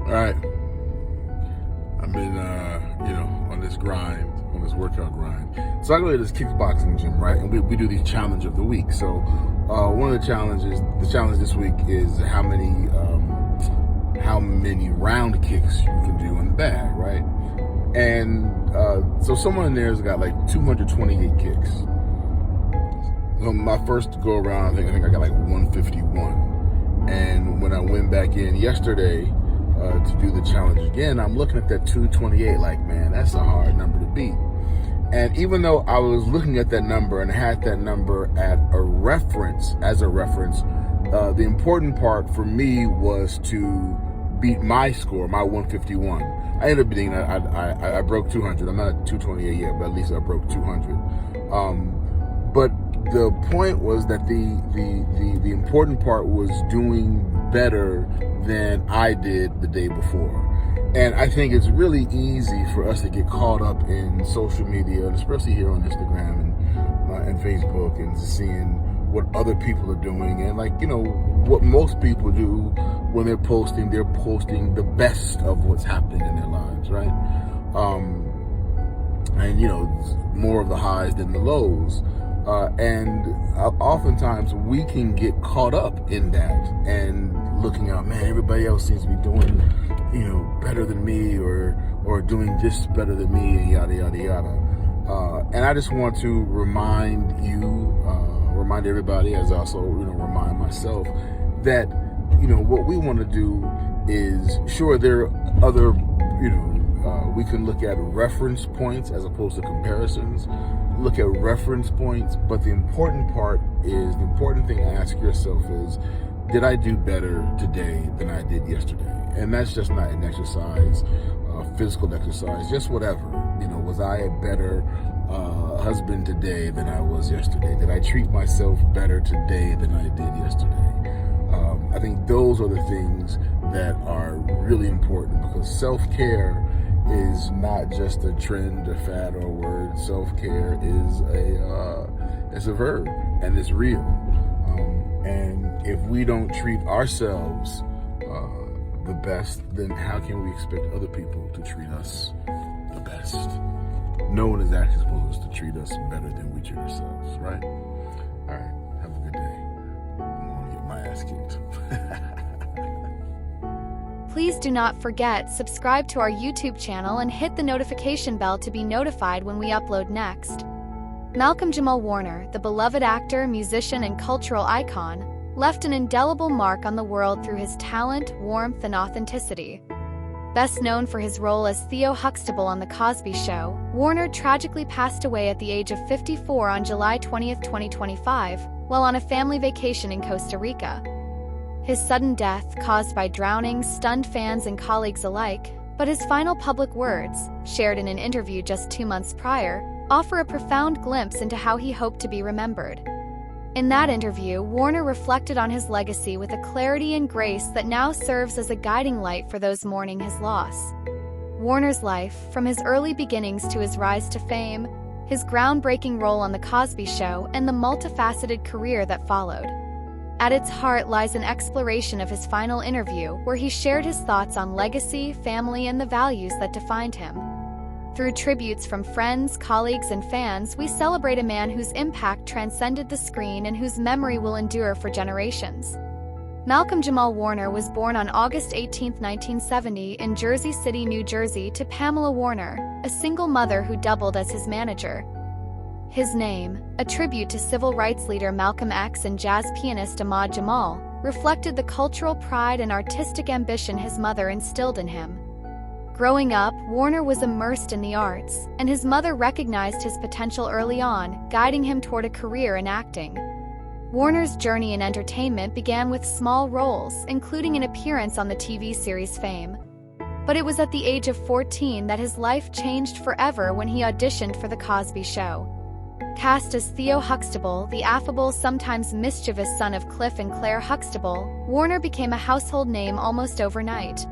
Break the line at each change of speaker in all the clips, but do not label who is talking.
All right, I've been, on this grind, on this workout grind. So I go to this kickboxing gym, right? And we do these challenge of the week. So one of the challenge this week is how many round kicks you can do in the bag, right? And so someone in there has got like 228 kicks. So my first go around, I think I got like 151. And when I went back in yesterday to do the challenge again, I'm looking at that 228 like, man, that's a hard number to beat. And even though I was looking at that number and had that number as a reference, the important part for me was to beat my score, my 151. I ended up beating, I broke 200. I'm not at 228 yet, but at least I broke 200. But the point was that the important part was doing better than I did the day before. And I think it's really easy for us to get caught up in social media, and especially here on Instagram and Facebook, and seeing what other people are doing. And what most people do when they're posting the best of what's happening in their lives, right? And more of the highs than the lows. And oftentimes we can get caught up in that and looking out, man, everybody else seems to be doing, better than me or doing this better than me, and yada, yada, yada. And I just want to remind everybody, as I also, remind myself, that, what we want to do is, sure, there are other, we can look at reference points as opposed to comparisons. Look at reference points, but the important thing to ask yourself is, did I do better today than I did yesterday? And that's just not an exercise, physical exercise, just whatever. Was I a better husband today than I was yesterday? Did I treat myself better today than I did yesterday? I think those are the things that are really important, because self-care is not just a trend, a fad, or a word. Self-care is a verb, and it's real. And if we don't treat ourselves the best, then how can we expect other people to treat us the best? No one is actually supposed to treat us better than we treat ourselves, right? All right, have a good day. I'm gonna get my ass kicked.
Please do not forget, subscribe to our YouTube channel and hit the notification bell to be notified when we upload next. Malcolm-Jamal Warner, the beloved actor, musician, and cultural icon, left an indelible mark on the world through his talent, warmth, and authenticity. Best known for his role as Theo Huxtable on The Cosby Show, Warner tragically passed away at the age of 54 on July 20, 2025, while on a family vacation in Costa Rica. His sudden death, caused by drowning, stunned fans and colleagues alike, but his final public words, shared in an interview just 2 months prior, offer a profound glimpse into how he hoped to be remembered. In that interview, Warner reflected on his legacy with a clarity and grace that now serves as a guiding light for those mourning his loss. Warner's life, from his early beginnings to his rise to fame, his groundbreaking role on The Cosby Show, and the multifaceted career that followed. At its heart lies an exploration of his final interview, where he shared his thoughts on legacy, family, and the values that defined him. Through tributes from friends, colleagues, and fans, we celebrate a man whose impact transcended the screen and whose memory will endure for generations. Malcolm-Jamal Warner was born on August 18, 1970, in Jersey City, New Jersey, to Pamela Warner, a single mother who doubled as his manager. His name, a tribute to civil rights leader Malcolm X and jazz pianist Ahmad Jamal, reflected the cultural pride and artistic ambition his mother instilled in him. Growing up, Warner was immersed in the arts, and his mother recognized his potential early on, guiding him toward a career in acting. Warner's journey in entertainment began with small roles, including an appearance on the TV series Fame. But it was at the age of 14 that his life changed forever when he auditioned for The Cosby Show. Cast as Theo Huxtable, the affable, sometimes mischievous son of Cliff and Claire Huxtable, Warner became a household name almost overnight.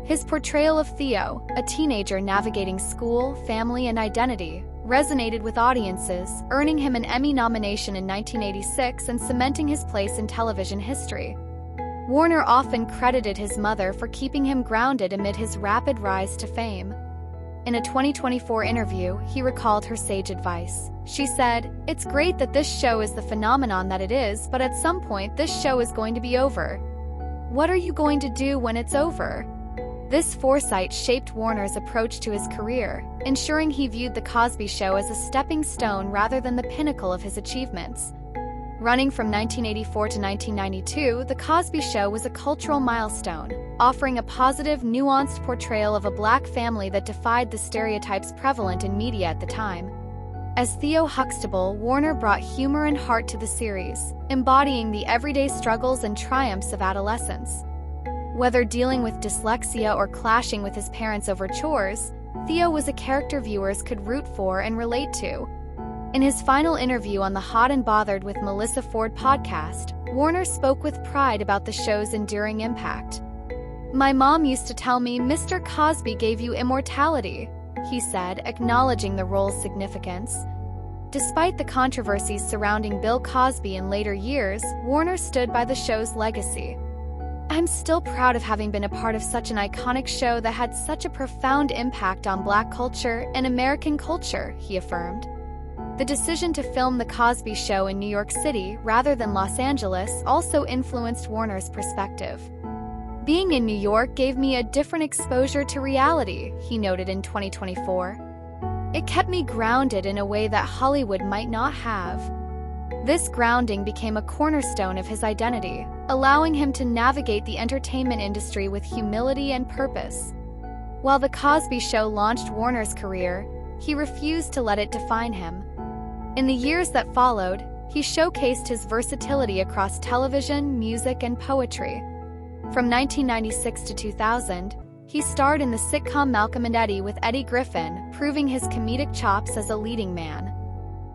His portrayal of Theo, a teenager navigating school, family, and identity, resonated with audiences, earning him an Emmy nomination in 1986 and cementing his place in television history. Warner often credited his mother for keeping him grounded amid his rapid rise to fame. In a 2024 interview, he recalled her sage advice. She said, "It's great that this show is the phenomenon that it is, but at some point this show is going to be over. What are you going to do when it's over?" This foresight shaped Warner's approach to his career, ensuring he viewed The Cosby Show as a stepping stone rather than the pinnacle of his achievements. Running from 1984 to 1992, The Cosby Show was a cultural milestone, offering a positive, nuanced portrayal of a black family that defied the stereotypes prevalent in media at the time. As Theo Huxtable, Warner brought humor and heart to the series, embodying the everyday struggles and triumphs of adolescence. Whether dealing with dyslexia or clashing with his parents over chores, Theo was a character viewers could root for and relate to. In his final interview on the Hot and Bothered with Melissa Ford podcast, Warner spoke with pride about the show's enduring impact. "My mom used to tell me, 'Mr. Cosby gave you immortality,'" he said, acknowledging the role's significance. Despite the controversies surrounding Bill Cosby in later years, Warner stood by the show's legacy. "I'm still proud of having been a part of such an iconic show that had such a profound impact on Black culture and American culture," he affirmed. The decision to film The Cosby Show in New York City rather than Los Angeles also influenced Warner's perspective. "Being in New York gave me a different exposure to reality," he noted in 2024. "It kept me grounded in a way that Hollywood might not have." This grounding became a cornerstone of his identity, allowing him to navigate the entertainment industry with humility and purpose. While The Cosby Show launched Warner's career, he refused to let it define him. In the years that followed, he showcased his versatility across television, music, and poetry. From 1996 to 2000, he starred in the sitcom Malcolm and Eddie with Eddie Griffin, proving his comedic chops as a leading man.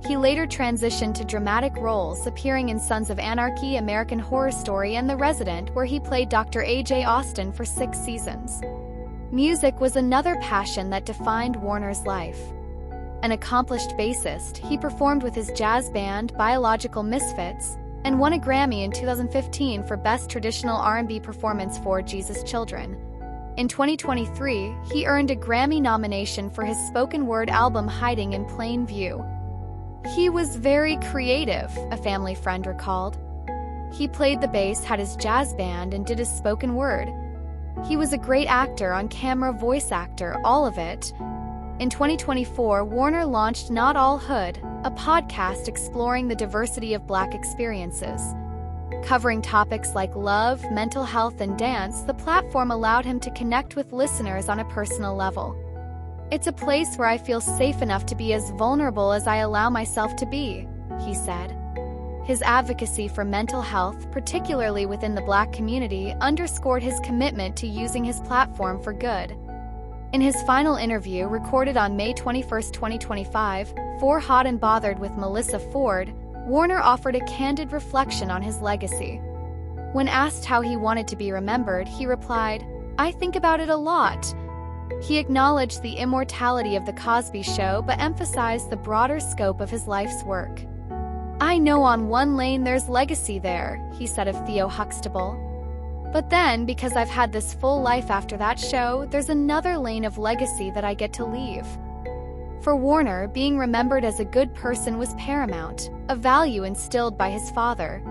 He later transitioned to dramatic roles, appearing in Sons of Anarchy, American Horror Story, and The Resident, where he played Dr. A.J. Austin for 6 seasons. Music was another passion that defined Warner's life. An accomplished bassist, he performed with his jazz band, Biological Misfits, and won a Grammy in 2015 for Best Traditional R&B Performance for Jesus Children. In 2023, he earned a Grammy nomination for his spoken word album Hiding in Plain View. "He was very creative," a family friend recalled. "He played the bass, had his jazz band, and did his spoken word. He was a great actor, on camera, voice actor, all of it." In 2024, Warner launched Not All Hood, a podcast exploring the diversity of Black experiences. Covering topics like love, mental health, and dance, the platform allowed him to connect with listeners on a personal level. "It's a place where I feel safe enough to be as vulnerable as I allow myself to be," he said. His advocacy for mental health, particularly within the Black community, underscored his commitment to using his platform for good. In his final interview, recorded on May 21, 2025, for Hot and Bothered with Melissa Ford, Warner offered a candid reflection on his legacy. When asked how he wanted to be remembered, he replied, "I think about it a lot." He acknowledged the immortality of The Cosby Show but emphasized the broader scope of his life's work. "I know on one lane there's legacy there," he said of Theo Huxtable. "But then, because I've had this full life after that show, there's another lane of legacy that I get to leave." For Warner, being remembered as a good person was paramount, a value instilled by his father.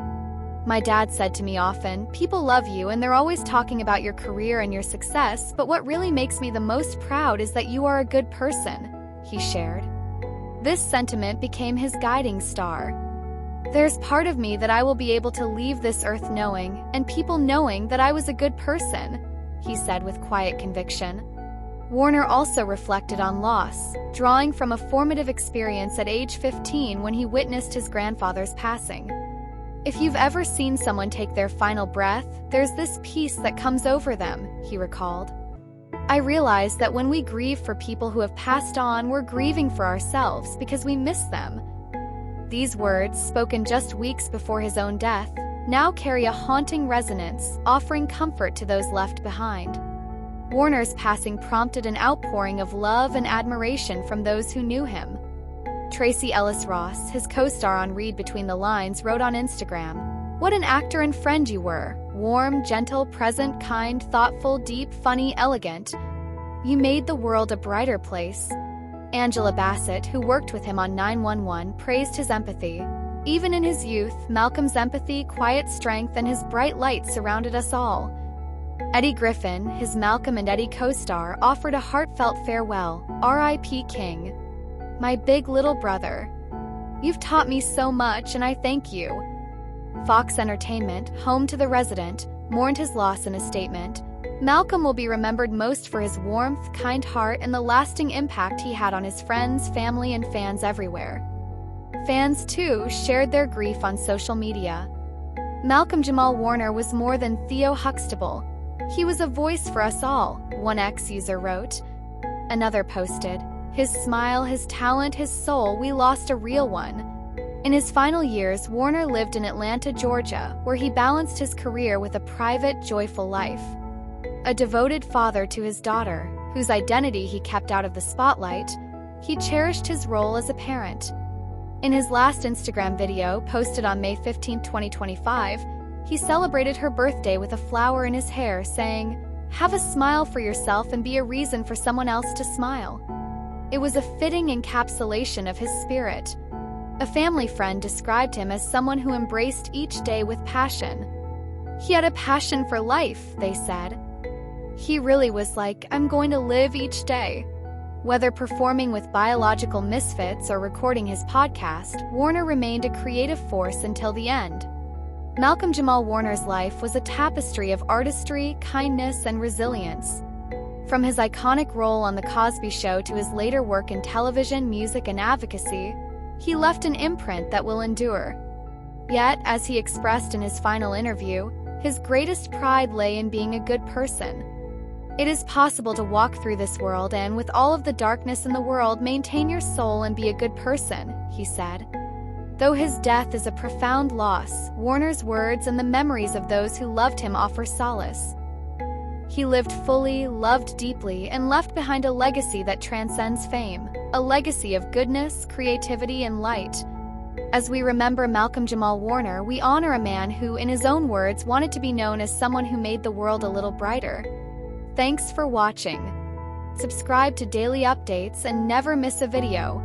"My dad said to me often, 'People love you and they're always talking about your career and your success, but what really makes me the most proud is that you are a good person,'" he shared. This sentiment became his guiding star. "There's part of me that I will be able to leave this earth knowing, and people knowing that I was a good person," he said with quiet conviction. Warner also reflected on loss, drawing from a formative experience at age 15 when he witnessed his grandfather's passing. "If you've ever seen someone take their final breath, there's this peace that comes over them," he recalled. "I realized that when we grieve for people who have passed on, we're grieving for ourselves because we miss them." These words, spoken just weeks before his own death, now carry a haunting resonance, offering comfort to those left behind. Warner's passing prompted an outpouring of love and admiration from those who knew him. Tracy Ellis Ross, his co-star on Read Between the Lines, wrote on Instagram, "What an actor and friend you were. Warm, gentle, present, kind, thoughtful, deep, funny, elegant. You made the world a brighter place. Angela Bassett, who worked with him on 911, praised his empathy. Even in his youth, Malcolm's empathy, quiet strength, and his bright light surrounded us all. Eddie Griffin, his Malcolm and Eddie co-star, offered a heartfelt farewell. R.I.P. King. My big little brother. You've taught me so much, and I thank you. Fox Entertainment, home to The Resident, mourned his loss in a statement. Malcolm will be remembered most for his warmth, kind heart, and the lasting impact he had on his friends, family, and fans everywhere. Fans, too, shared their grief on social media. Malcolm-Jamal Warner was more than Theo Huxtable. He was a voice for us all, one ex-user wrote. Another posted, his smile, his talent, his soul, we lost a real one. In his final years, Warner lived in Atlanta, Georgia, where he balanced his career with a private, joyful life. A devoted father to his daughter, whose identity he kept out of the spotlight, he cherished his role as a parent. In his last Instagram video, posted on May 15, 2025, he celebrated her birthday with a flower in his hair, saying, "Have a smile for yourself and be a reason for someone else to smile." It was a fitting encapsulation of his spirit. A family friend described him as someone who embraced each day with passion. He had a passion for life, they said. He really was like, I'm going to live each day. Whether performing with biological misfits or recording his podcast, Warner remained a creative force until the end. Malcolm-Jamal Warner's life was a tapestry of artistry, kindness, and resilience. From his iconic role on The Cosby Show to his later work in television, music, and advocacy, he left an imprint that will endure. Yet, as he expressed in his final interview, his greatest pride lay in being a good person. It is possible to walk through this world and, with all of the darkness in the world, maintain your soul and be a good person, he said. Though his death is a profound loss, Warner's words and the memories of those who loved him offer solace. He lived fully, loved deeply, and left behind a legacy that transcends fame, a legacy of goodness, creativity, and light. As we remember Malcolm-Jamal Warner, we honor a man who, in his own words, wanted to be known as someone who made the world a little brighter. Thanks for watching. Subscribe to daily updates and never miss a video.